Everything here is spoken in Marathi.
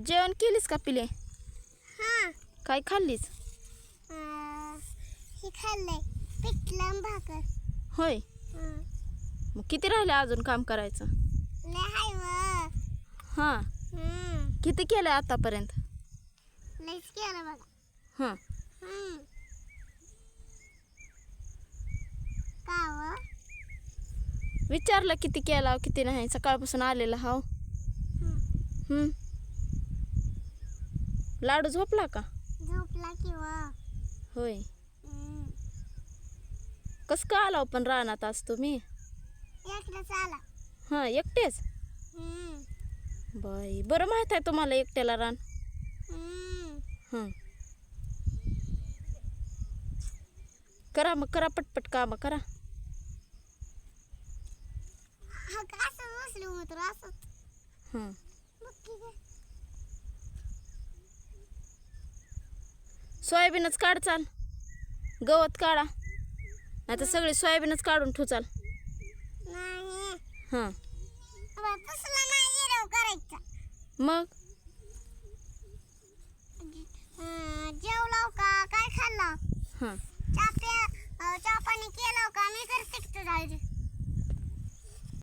जेवण केलीस का पिले? हा. काय खाल्लीस? हे खाल्लंय पिठलं भाकर. होय. मग किती राहिले अजून काम करायचं? लय हाय व. हां. किती केलं आतापर्यंत? लयच केलं बघा. हां. का व? विचारलं किती केला किती नाही, सकाळपासून आलेला हाव. लाडू झोपला का? झोपला की व. होय. कस का आला पण रानात आज तुम्ही? एकटाच आला. हां, एकटेच? बाई, बरं माहित आहे तुम्हाला एकट्याला रान. करा मग, करा पटपट काम करा. हा का असं बसले मग तर असं. सोयाबीनच काढ चाल, गवत काढा, नाही तर सगळी सोयाबीनच काढून ठेव चाल. नाही. हां. तसला नाही येरव करायचा. मग जेवलाव का काय खाल्ला? हां.